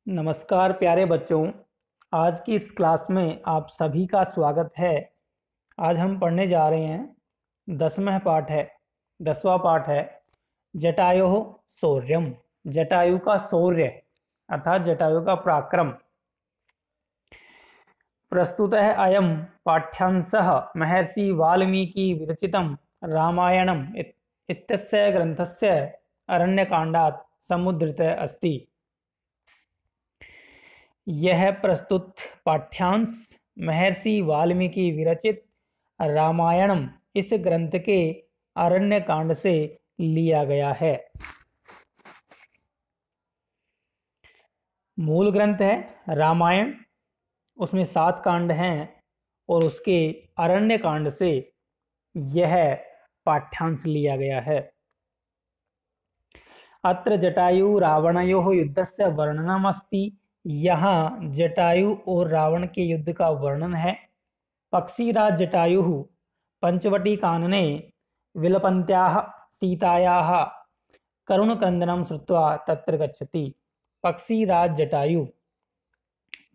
नमस्कार प्यारे बच्चों। आज की इस क्लास में आप सभी का स्वागत है। आज हम पढ़ने जा रहे हैं 10वां पाठ है जटायुः शौर्यम। जटायु का शौर्य अर्थात जटायु का पराक्रम। प्रस्तुतः अयं पाठ्यांशः महर्षि वाल्मीकि विरचितं रामायणम् इत्यस्य ग्रन्थस्य अरण्यकाण्डात् समुद्धृतः अस्ति। यह प्रस्तुत पाठ्यांश महर्षि वाल्मीकि विरचित रामायणम इस ग्रंथ के अरण्य कांड से लिया गया है। मूल ग्रंथ है रामायण, उसमें 7 कांड हैं और उसके अरण्य कांड से यह पाठ्यांश लिया गया है। अत्र जटायु रावणयोः युद्धस्य वर्णनमस्ति। यहाँ जटायु और रावण के युद्ध का वर्णन है। पक्षीराज जटायुः पंचवटी कानने विलपन्त्याः सीतायाः करुणक्रन्दनं श्रुत्वा तत्र गच्छति। पक्षीराज जटायु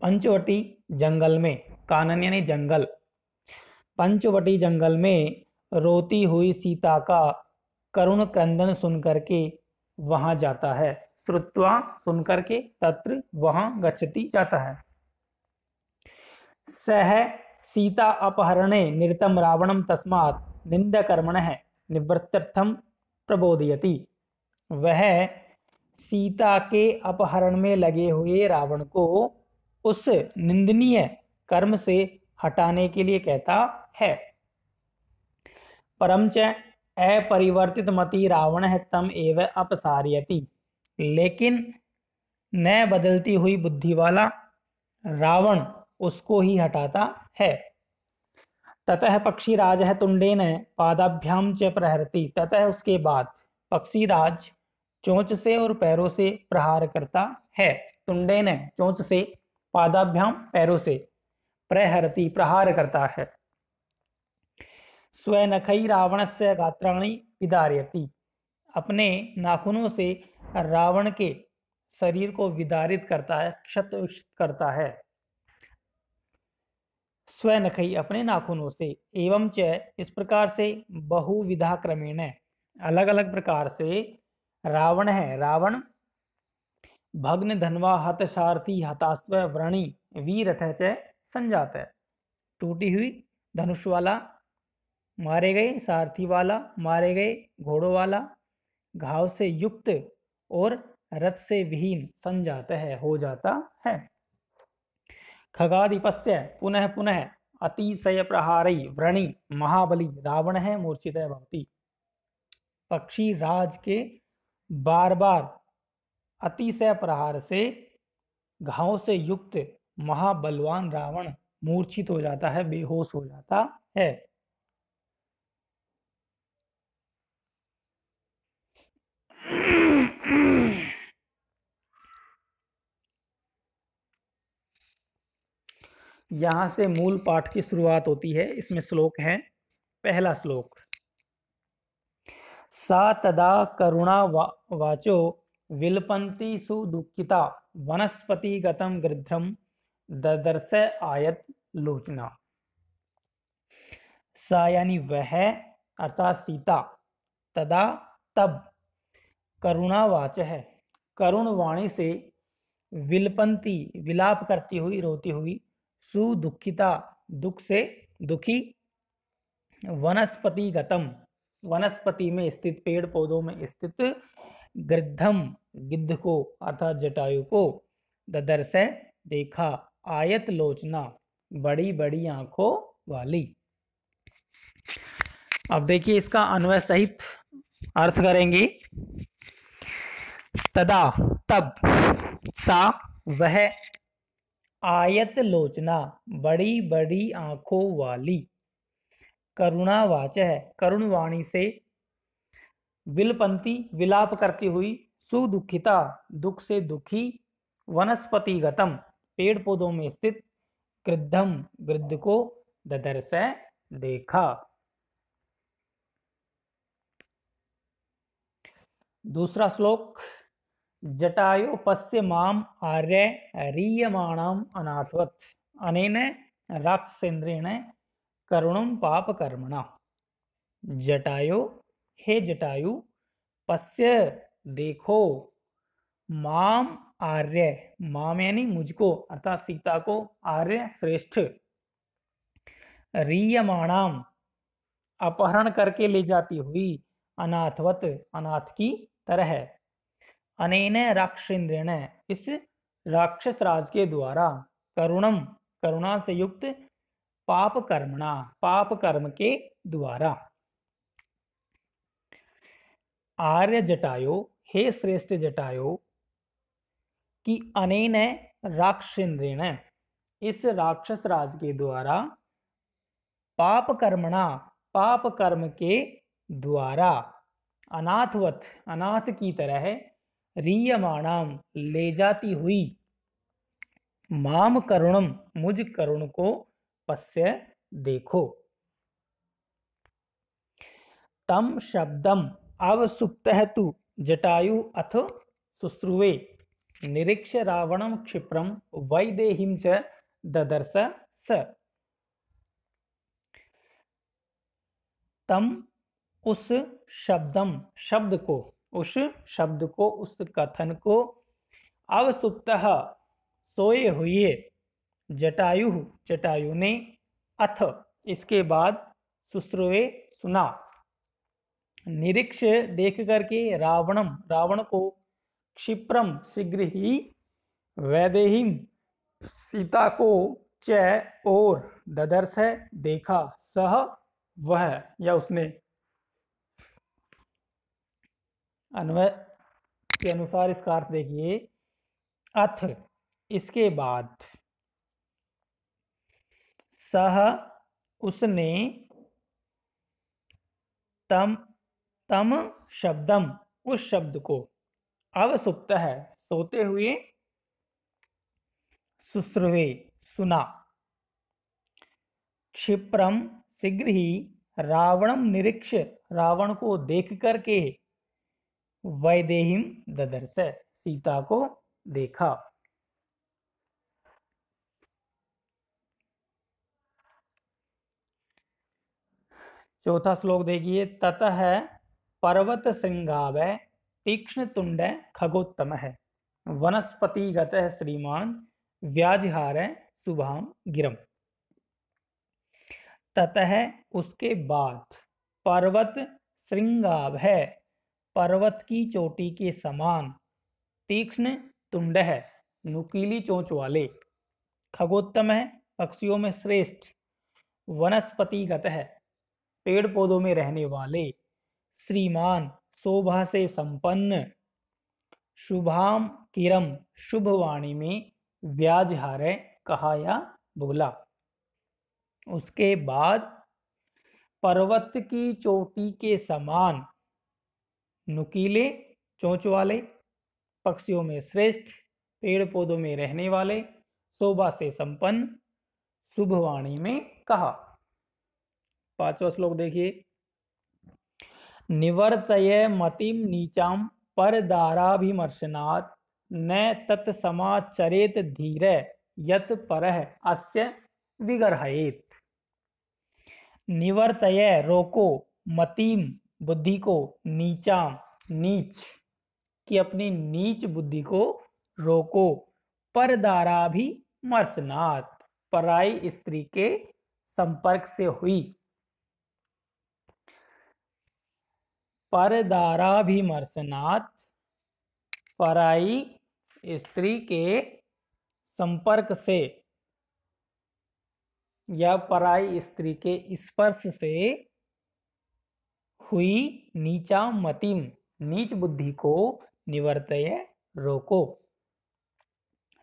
पंचवटी जंगल में, कानन यानी जंगल, पंचवटी जंगल में रोती हुई सीता का करुण क्रंदन सुन करके वहां जाता है। श्रुत्वा सुन करके, तत्र वहां, गच्छति जाता है। सह सीता अपहरणे निरतं रावणं तस्मात् निंदकर्मणः निवृत्त्यर्थं प्रबोधयति। वह सीता के अपहरण में लगे हुए रावण को उस निंदनीय कर्म से हटाने के लिए कहता है। परंच अपरिवर्तित मति रावण तम एव अपसारयति। लेकिन न बदलती हुई बुद्धि वाला रावण उसको ही हटाता है। ततः पक्षीराज तुंडेन पादाभ्याम च प्रहरति। ततः उसके बाद पक्षीराज चोंच से और पैरों से प्रहार करता है। तुंडेन चोंच से, पादाभ्याम पैरों से, प्रहरति प्रहार करता है। स्वनखै रावणस्य गात्राणि विदारयति। अपने नाखूनों से रावण के शरीर को विदारित करता है, क्षत विक्षत करता है। स्वनखै अपने नाखूनों से, एवं च इस प्रकार से, बहुविधा क्रमेण अलग अलग प्रकार से, रावण है रावण भग्न धनवा हत सारथी हतास्व व्रणी वीरथ च संजात है। टूटी हुई धनुष वाला मारे गए, सारथी वाला मारे गए, घोड़ों वाला घाव से युक्त और रथ से विहीन संजात है, हो जाता है। खगाधिपस्य पुनः पुनः अतिशय प्रहारई व्रणी महाबली रावण है मूर्छित भवति। पक्षी राज के बार बार अतिशय प्रहार से घाव से युक्त महाबलवान रावण मूर्छित हो जाता है, बेहोश हो जाता है। यहां से मूल पाठ की शुरुआत होती है। इसमें श्लोक है। पहला श्लोक, सा तदा करुणा वाचो विलपन्ति सुदुःखिता वनस्पति गतम गृध्रम ददर्श आयत लोचना। सा यानी वह अर्थात सीता, तदा तब, करुणावाच है करुण वाणी से, विलपंती विलाप करती हुई, रोती हुई, सुदुखिता दुख से दुखी, वनस्पति गतम वनस्पति में स्थित, पेड़ पौधों में स्थित, गृद्धम गिद्ध को अर्थात जटायु को, ददर्श देखा, आयत लोचना बड़ी बड़ी आंखों वाली। अब देखिए इसका अन्वय सहित अर्थ करेंगे। तदा तब, सा वह, आयत लोचना बड़ी बड़ी आंखों वाली, करुणावाच है करुण वाणी से, विलपंती विलाप करती हुई, सुदुखिता दुख से दुखी, वनस्पति गतम पेड़ पौधों में स्थित, गृद्धम गृद्ध को, ददर्श देखा। दूसरा श्लोक, जटायु पश्य माम आर्य रीयमाणम अनाथवत अनेन राक्षसेन्द्रेण करुणम पाप कर्मणा। जटायु, हे जटायु, पश्य देखो, माम आर्य, माम यानी मुझको अर्थात सीता को, आर्य श्रेष्ठ, रीयमाणाम अपहरण करके ले जाती हुई, अनाथवत अनाथ की तरह, अनेन राक्षसेन्द्रेण इस राक्षस राज के द्वारा, करुणम करुणा से युक्त, पाप कर्मणा पाप कर्म के द्वारा। आर्य जटायो, हे श्रेष्ठ जटायो, कि अनेन राक्षसेन्द्रेण इस राक्षस राज के द्वारा, पाप कर्मणा पाप कर्म के द्वारा, अनाथवत अनाथ की तरह, रीयमाणाम ले जाती हुई, माम करुणम मुझ करुण को, पश्य देखो। तम शब्दम अवसुप्तः तु जटायु अथ शुश्रुवे निरीक्ष्य रावणम क्षिप्रम वैदेहीं च ददर्श स। तम उस शब्दम शब्द को, उस शब्द को, उस कथन को, अवसुप्तः सोए हुए, जटायु जटायु ने, अथ इसके बाद, शुश्रुवे सुना, निरीक्ष देख करके, रावणम रावण को, क्षिप्रम शीघ्र ही, वैदेहीं सीता को, च और, ददर्श देखा, सह वह या उसने। अन्वय के अनुसार इसका अर्थ देखिए, अथ इसके बाद, सह उसने, तम तम शब्दम उस शब्द को, अवसुप्त है सोते हुए, शुश्रुवे सुना, क्षिप्रम शीघ्र ही, रावणम निरीक्ष रावण को देख करके, वैदेहीं ददर्श सीता को देखा। चौथा श्लोक देखिए, ततः पर्वत श्रृंगाव तीक्ष्ण तुंड खगोत्तम है, वनस्पतिगत श्रीमान व्याजहार शुभाम गिरम। ततः उसके बाद, पर्वत श्रृंगाव है पर्वत की चोटी के समान, तीक्ष्ण तुंड है नुकीली चोंच वाले, खगोत्तम है पक्षियों में श्रेष्ठ, वनस्पतिगत है पेड़ पौधों में रहने वाले, श्रीमान शोभा से संपन्न, शुभाम किरम शुभ वाणी में, व्याजहार कहा या बोला। उसके बाद, पर्वत की चोटी के समान, नुकीले चोंच वाले, पक्षियों में श्रेष्ठ, पेड़ पौधों में रहने वाले, शोभा से संपन्न, शुभ वाणी में कहा। पांचवा श्लोक देखिए, निवर्तय मतिम नीचाम परदाराभिमर्शनात् न तत्समाचरेत धीर यत परः अस्य विगर्हयेत्। निवर्तय रोको, मतिम बुद्धि को, नीचाम नीच कि अपनी नीच बुद्धि को रोको, परदाराभिमर्शनात् पराई स्त्री के संपर्क से हुई, परदाराभिमर्शनात् पराई स्त्री के संपर्क से या पराई स्त्री के स्पर्श से हुई, नीचा मतिम नीच बुद्धि को, निवर्तय रोको,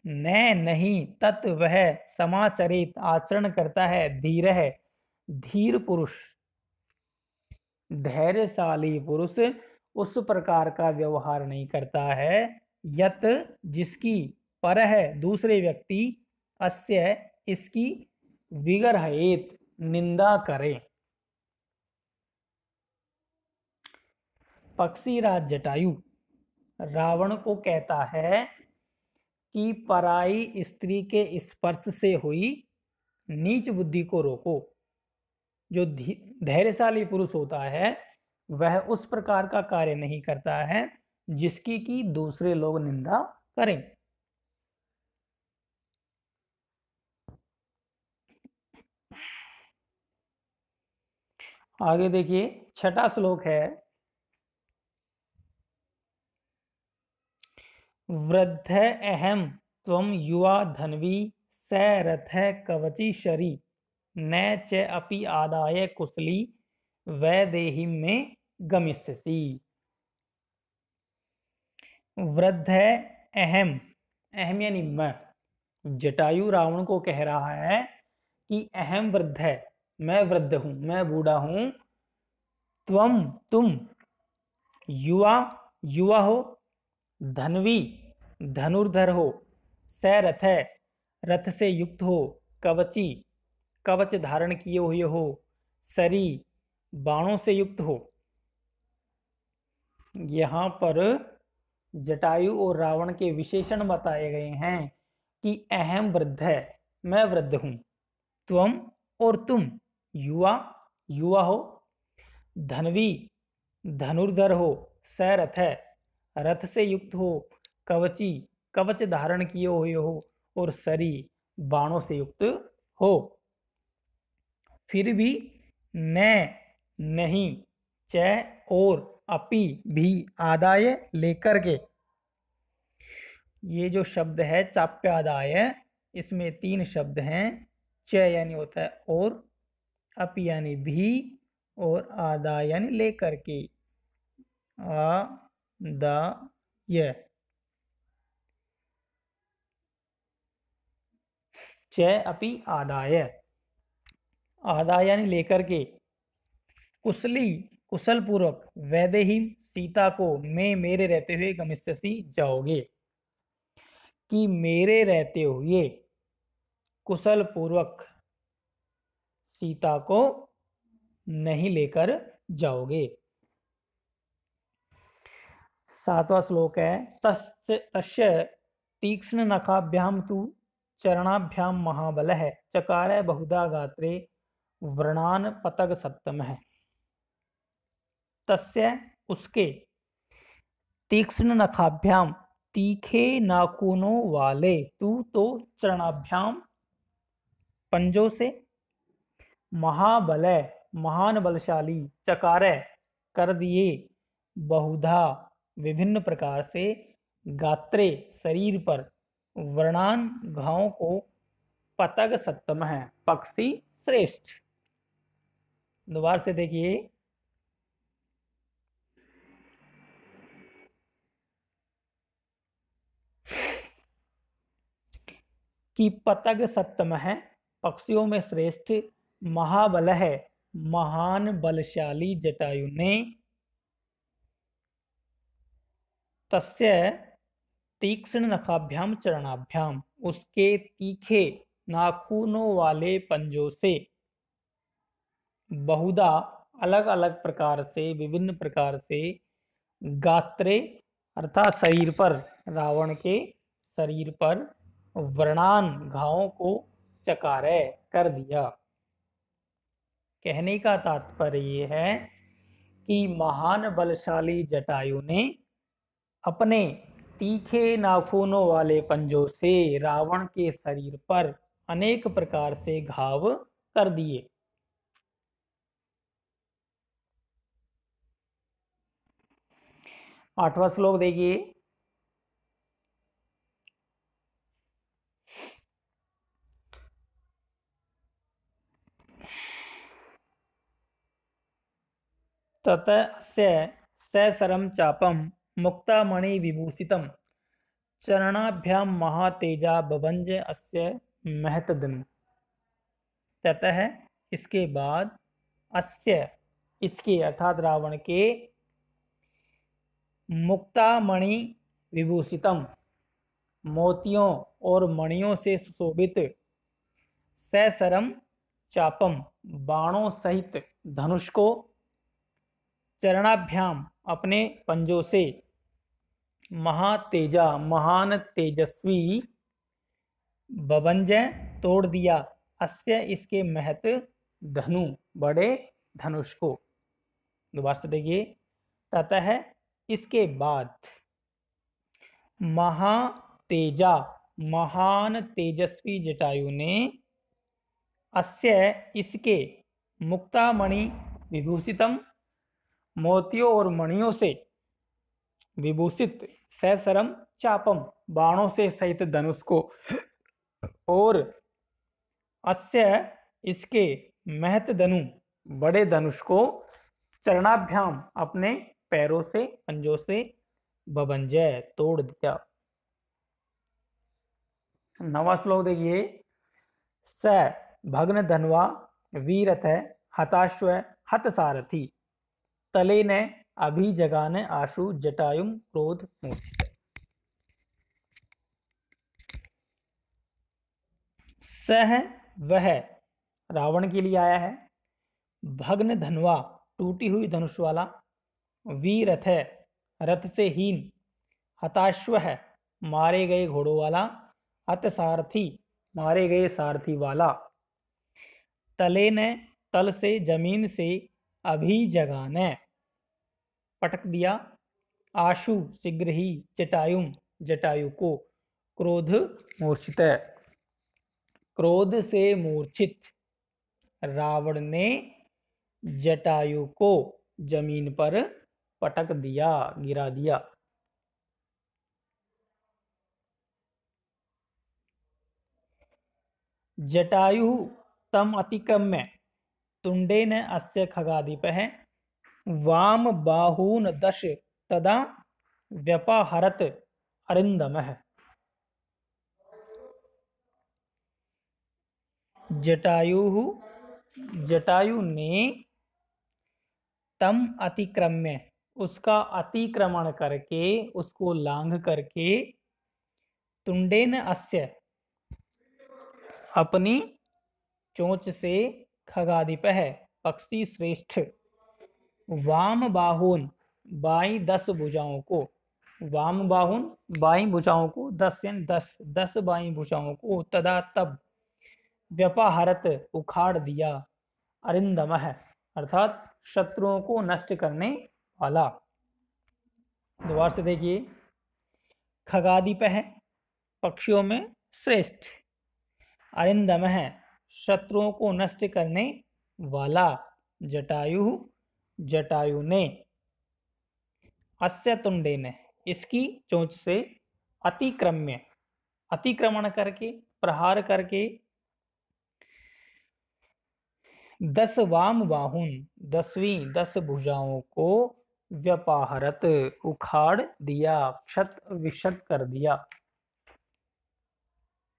न नहीं, तत् वह, समाचरित आचरण करता है, धीर है धीर पुरुष, धैर्यशाली पुरुष उस प्रकार का व्यवहार नहीं करता है, यत जिसकी, परह दूसरे व्यक्ति, अस्य इसकी, विगर्हयेत निंदा करे। पक्षीराज जटायु रावण को कहता है कि पराई स्त्री के स्पर्श से हुई नीच बुद्धि को रोको। जो धैर्यशाली पुरुष होता है वह उस प्रकार का कार्य नहीं करता है जिसकी कि दूसरे लोग निंदा करें। आगे देखिए, छठा श्लोक है, वृद्ध अहम त्वं युवा धन्वी स रथ कवची शरी न च अपि आदाय कुशली वैदेही में गमिष्यसि। वृद्ध अहम, अहम यानी जटायु रावण को कह रहा है कि अहम वृद्ध है, मैं वृद्ध हूं, मैं बूढ़ा हूं, त्वम तुम, युवा युवा हो, धनवी धनुर्धर हो, स रथ है रथ से युक्त हो, कवची कवच धारण किए हुए हो, सरी बाणों से युक्त हो। यहाँ पर जटायु और रावण के विशेषण बताए गए हैं कि अहम वृद्ध है, मैं वृद्ध हूं, त्वम और तुम, युवा युवा हो, धनवी धनुर्धर हो, स रथ है रथ से युक्त हो, कवची कवच धारण किए हुए हो, और सरी बाणों से युक्त हो। फिर भी न नहीं, च और, अपि भी, आदाय लेकर के। ये जो शब्द है चाप्यादाय, इसमें तीन शब्द हैं। च यानी होता है और, अपि यानी भी, और आदाय यानी लेकर के। आदाय, च अपि आदाय, आदाय यानी लेकर के, कुशली कुशल पूर्वक, वैदेही सीता को, मैं मेरे रहते हुए, गमिष्यसि जाओगे, कि मेरे रहते हुए कुशल पूर्वक सीता को नहीं लेकर जाओगे। सातवां श्लोक है, तस्य तीक्ष्ण नखाभ्याम तु चरणाभ्याम महाबल है चकार बहुधा गात्रे व्रणान पतग सप्तम है। तस्य उसके, तीक्ष्ण नखाभ्याम तीखे नाखूनों वाले, तू तो चरणाभ्याम पंजों से, महाबल महान बलशाली, चकार कर दिए, बहुधा विभिन्न प्रकार से, गात्रे शरीर पर, वर्णान घावों को, पतग सप्तम है पक्षी श्रेष्ठ। दोबारा से देखिए, कि पतग सप्तम है पक्षियों में श्रेष्ठ, महाबल है महान बलशाली जटायु ने, तस्य तीक्ष्ण नखाभ्याम चरणाभ्याम उसके तीखे नाखूनों वाले पंजों से, बहुधा अलग अलग प्रकार से, विभिन्न प्रकार से, गात्रे अर्थात शरीर पर, रावण के शरीर पर, व्रणान घावों को, चकारे कर दिया। कहने का तात्पर्य ये है कि महान बलशाली जटायु ने अपने तीखे नाखूनों वाले पंजों से रावण के शरीर पर अनेक प्रकार से घाव कर दिए। आठवां श्लोक देखिए, ततस्य सशरम चापम मुक्तामणि विभूषितम चरणाभ्याम महातेजा बभंज अस्य महतदन। ततः इसके बाद, अस्य इसके अर्थात रावण के, मुक्तामणि विभूषितम मोतियों और मणियों से सुशोभित, सशरम चापम बाणों सहित धनुष को, चरणाभ्याम अपने पंजों से, महातेजा महान तेजस्वी बभंजय तोड़ दिया अस्य इसके महत धनु बड़े धनुष को। दोबारा से देखिए, ततः इसके बाद महातेजा महान तेजस्वी जटायु ने अस्य इसके मुक्तामणि विभूषितम मोतियों और मणियों से विभूषित सहस्रम चापम बाणों से सहित धनुष को और अस्य इसके महत धनु बड़े धनुष को चरणाभ्याम अपने पैरों से पंजों से बभंजय तोड़ दिया। 9वां श्लोक देखिए, स भग्न धनवा वीरथ हताश्व हत सारथी तले ने अभी जगाने आशु जटायुम क्रोध मूर्छित। सह वह रावण के लिए आया है, भग्न धनवा टूटी हुई धनुष वाला, वीरथ है रथ से हीन, हताश्व है मारे गए घोड़ों वाला, हत सारथी मारे गए सारथी वाला, तले ने तल से जमीन से अभी जगाने पटक दिया, आशु शीघ्र ही जटायुम जटायु को, क्रोध मूर्छित क्रोध से मूर्छित रावण ने जटायु को जमीन पर पटक दिया गिरा दिया। जटायु तम अतिक्रम्य तुंडेन अस्य खगाधिपः वाम बाहून दश तदा व्यपहरत अरिंदमः। जटायु ने तम अतिक्रम्य उसका अतिक्रमण करके उसको लांघ करके तुंडेन अस्य अपनी चोंच से खगाधिपः पक्षी श्रेष्ठ वाम बाहुन बाई 10 भुजाओं को, वाम बाहुन बाई भुजाओं को 10 यानी 10 बाई भुजाओं को, तदा तब व्यपहरत उखाड़ दिया, अरिंदमः अर्थात शत्रुओं को नष्ट करने वाला। दोबारा से देखिए, खगाधिपः पक्षियों में श्रेष्ठ, अरिंदमः शत्रुओं को नष्ट करने वाला, जटायु ने अस्य तुंडे ने इसकी चोंच से अतिक्रम्य अतिक्रमण करके प्रहार करके 10 वाम बाहुन 10 भुजाओं को व्यपहरत उखाड़ दिया, क्षत विक्षत कर दिया।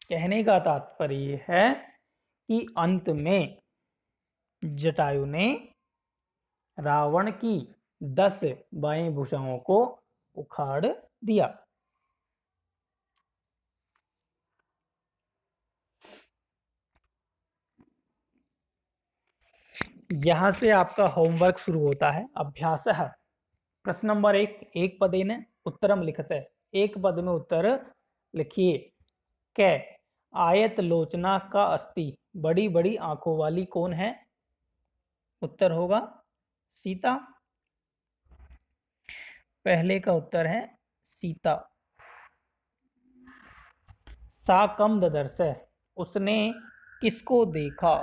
कहने का तात्पर्य है कि अंत में जटायु ने रावण की 10 बाएं भुजाओं को उखाड़ दिया। यहां से आपका होमवर्क शुरू होता है। अभ्यास है प्रश्न नंबर 1 पदेन उत्तरम लिखते, एक पद में उत्तर लिखिए। कै आयत लोचना का अस्ति बड़ी बड़ी आंखों वाली कौन है? उत्तर होगा सीता। पहले का उत्तर है सीता। सा कम ददर्श उसने किसको देखा?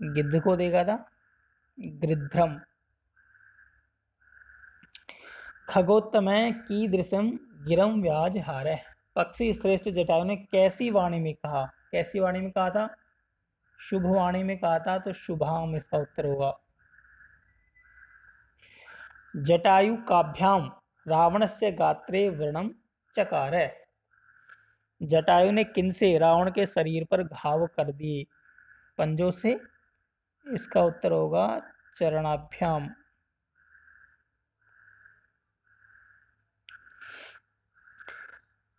गिद्ध को देखा था, गृध्रम। खगोत्तमय की दृश्यम गिरम व्याज हारे पक्षी श्रेष्ठ जटायु ने कैसी वाणी में कहा? कैसी वाणी में कहा था? शुभ वाणी में कहा था, तो शुभाम इसका उत्तर होगा। जटायु काभ्याम रावणस्य गात्रे व्रणम चकार जटायु ने किनसे रावण के शरीर पर घाव कर दिए? पंजों से। इसका उत्तर होगा चरणाभ्याम।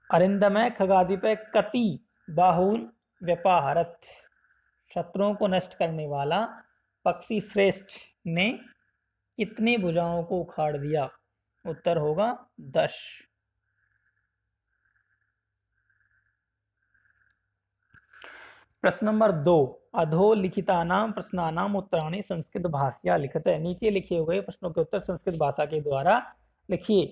अरिंदमय खगाधिपय कति बाहुन व्यपहरत शत्रुओं को नष्ट करने वाला पक्षी श्रेष्ठ ने कितनी भुजाओं को उखाड़ दिया? उत्तर होगा 10। प्रश्न नंबर 2, अधोलिखितानां प्रश्नानां उत्तराणि संस्कृत भाषया लिखते। नीचे लिखे हुए प्रश्नों के उत्तर संस्कृत भाषा के द्वारा लिखिए।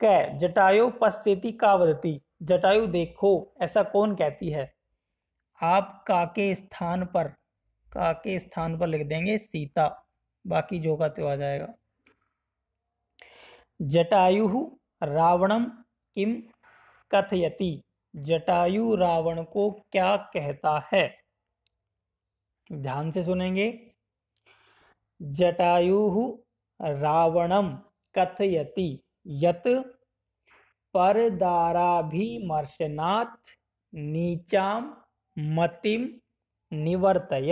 क जटायु पश्यति का वदति, जटायु देखो ऐसा कौन कहती है। आप का के स्थान पर लिख देंगे सीता, बाकी जो का त्यो आ जाएगा। जटायु रावणम किम कथयति, जटायु रावण को क्या कहता है। ध्यान से सुनेंगे। जटायु रावणम कथयति यत परदाराभिमर्शनात् नीचाम मतिम निवर्तय।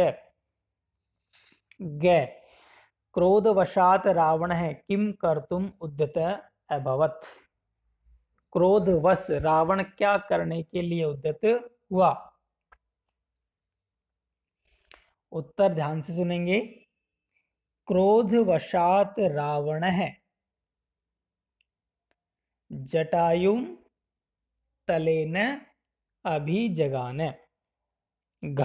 ग क्रोधवशात रावण है किम कर्तुम उद्यत अभवत, क्रोधवश रावण क्या करने के लिए उद्यत हुआ। उत्तर ध्यान से सुनेंगे। क्रोधवशात रावण है जटायुम तलेन अभिजगान। घ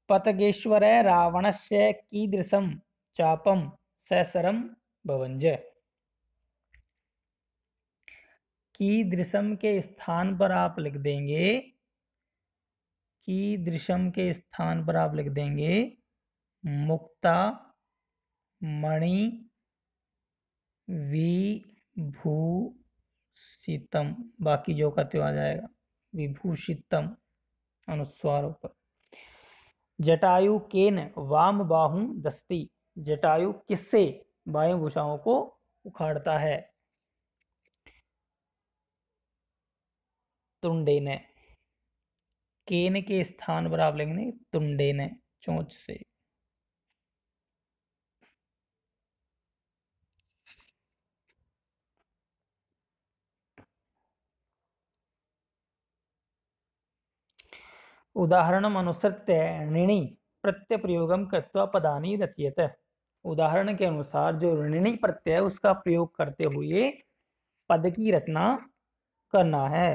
पतगेश्वर रावणस्य कीदृशं चापम ससरम भवंज। कीदृशम के स्थान पर आप लिख देंगे, कीदृशम के स्थान पर आप लिख देंगे मुक्ता मणि विभूषितम, बाकी जो का त्यो आ जाएगा विभूषितम अनुस्वार ऊपर। जटायु केन वाम बाहु दस्ती, जटायु किससे बाएं भुजाओं को उखाड़ता है। तुंडेन, केन के स्थान पर आप लिखेंगे तुंडेन चोंच से। उदाहरणम अनुसृत्य ऋणी प्रत्यय प्रयोगम कृत्वा पदानि रचयते। उदाहरण के अनुसार जो ऋणी प्रत्यय है उसका प्रयोग करते हुए पद की रचना करना है।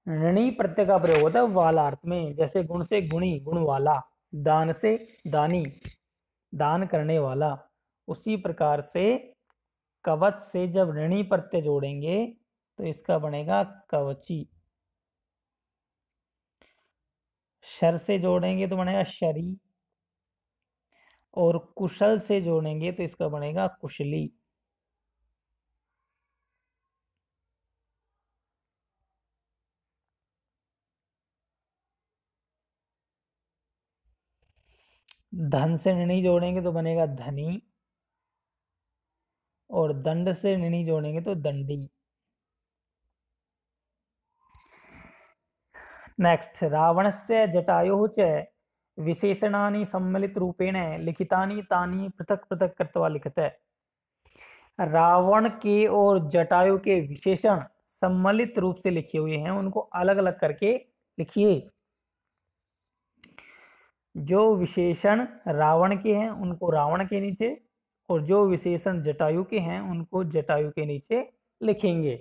ऋणी प्रत्यय का प्रयोग होता है वालार्थ में, जैसे गुण से गुणी गुण वाला, दान से दानी दान करने वाला। उसी प्रकार से कवच से जब ऋणी प्रत्यय जोड़ेंगे तो इसका बनेगा कवची। शर से जोड़ेंगे तो बनेगा शरी, और कुशल से जोड़ेंगे तो इसका बनेगा कुशली। धन से ऋणी जोड़ेंगे तो बनेगा धनी, और दंड से ऋणी जोड़ेंगे तो दंडी। नेक्स्ट, रावणस्य जटायुः च विशेषणानि सम्मिलित रूपेण लिखितानि तानि पृथक पृथक कृत्वा लिखते। रावण के और जटायु के विशेषण सम्मिलित रूप से लिखे हुए हैं, उनको अलग अलग करके लिखिए। जो विशेषण रावण के हैं उनको रावण के नीचे, और जो विशेषण जटायु के हैं उनको जटायु के नीचे लिखेंगे।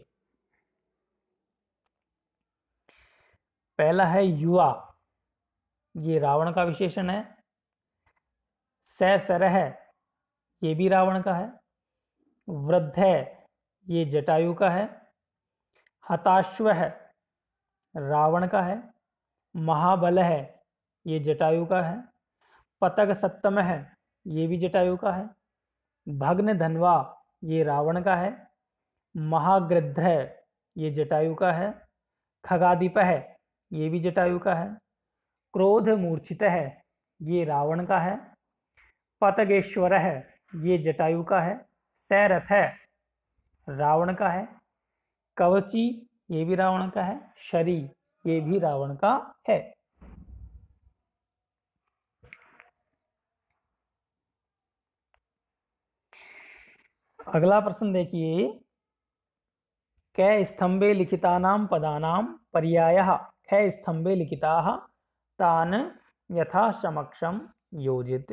पहला है युवा, ये रावण का विशेषण है। ससर है, ये भी रावण का है। वृद्ध है, ये जटायु का है। हताश्व है, रावण का है। महाबल है, ये जटायु का है। पतग सप्तम है, ये भी जटायु का है। भग्न धनवा, ये रावण का है। महागृध्र है, ये जटायु का है। खगादीप है, ये भी जटायु का है। क्रोध मूर्छित है, ये रावण का है। पतगेश्वर है, ये जटायु का है। सैरथ है, रावण का है। कवची, ये भी रावण का है। शरी, ये भी रावण का है। अगला प्रश्न देखिए। कै स्तंभे लिखितानां पदानां पर्यायः कै स्तंभे लिखिताः तान यथा समक्षम योजित।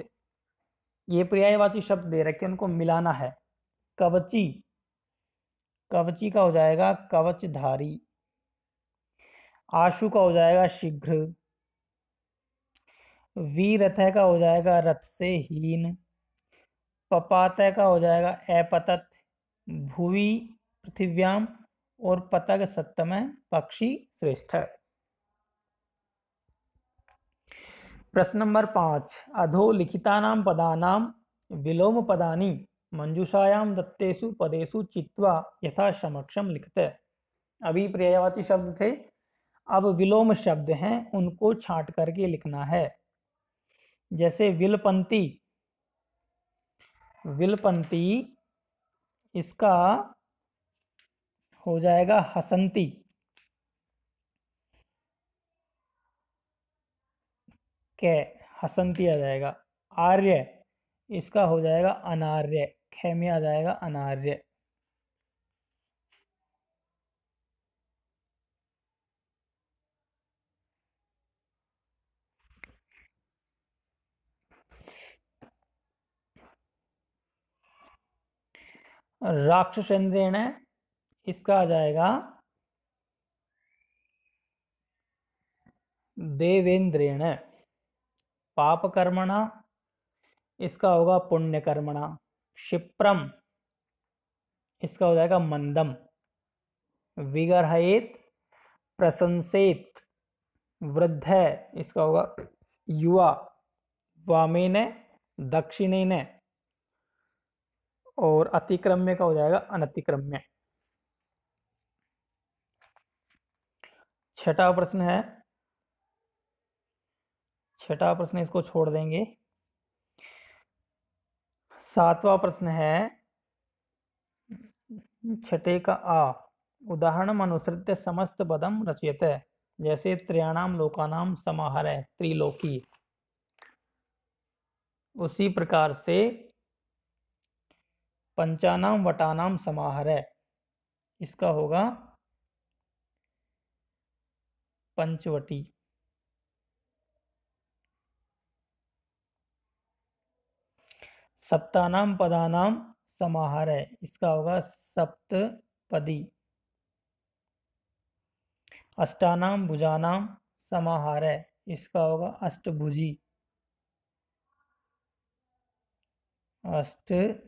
ये पर्यायवाची शब्द दे रखे, उनको मिलाना है। कवची कवची का हो जाएगा कवचधारी। आशु का हो जाएगा शीघ्र। वीरथ का हो जाएगा रथ से हीन। पपातय का हो जाएगा अपतत। भुवि पृथिव्याम और पतग सत्तम पक्षी श्रेष्ठ। प्रश्न नंबर 5, अधोलिखितानां पदानां विलोम पदानि मंजूषायां दत्तेषु पदेषु चित्वा यथा समक्षम लिखते। अभी पर्यायवाची शब्द थे, अब विलोम शब्द हैं, उनको छांट करके लिखना है। जैसे विलपंती, विलपंती इसका हो जाएगा हसंती। कै हसंती आ जाएगा। आर्य इसका हो जाएगा अनार्य। खे में आ जाएगा अनार्य। राक्षसेंद्रेण इसका आ जाएगा देवेंद्रेण। पापकर्मणा इसका होगा पुण्यकर्मणा। क्षिप्रम इसका हो जाएगा मंदम। विगर्हयेत प्रशंसेत। वृद्ध इसका होगा युवा। वामेन दक्षिणेन। और अतिक्रम्य का हो जाएगा अनतिक्रम्य। छठा प्रश्न है, छठा प्रश्न इसको छोड़ देंगे। सातवां प्रश्न है, छठे का आ, उदाहरण अनुसृत्य समस्त पदम रचयते। जैसे त्रयाणाम लोकानाम समाहार है, त्रिलोकी। उसी प्रकार से पंचानाम वटानाम समाहार है, इसका होगा पंचवटी। सप्तानाम पदानाम समाहार है, इसका होगा सप्तपदी। अष्टानाम भुजानाम समाहार है, इसका होगा अष्टभुजी। अष्टभुजी।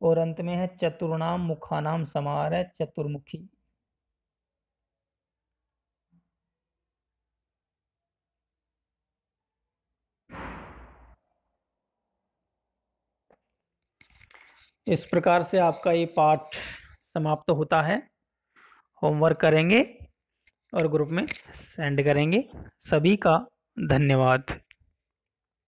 और अंत में है चतुर्णाम मुखानाम समाहार है, चतुर्मुखी। इस प्रकार से आपका ये पाठ समाप्त होता है। होमवर्क करेंगे और ग्रुप में सेंड करेंगे। सभी का धन्यवाद।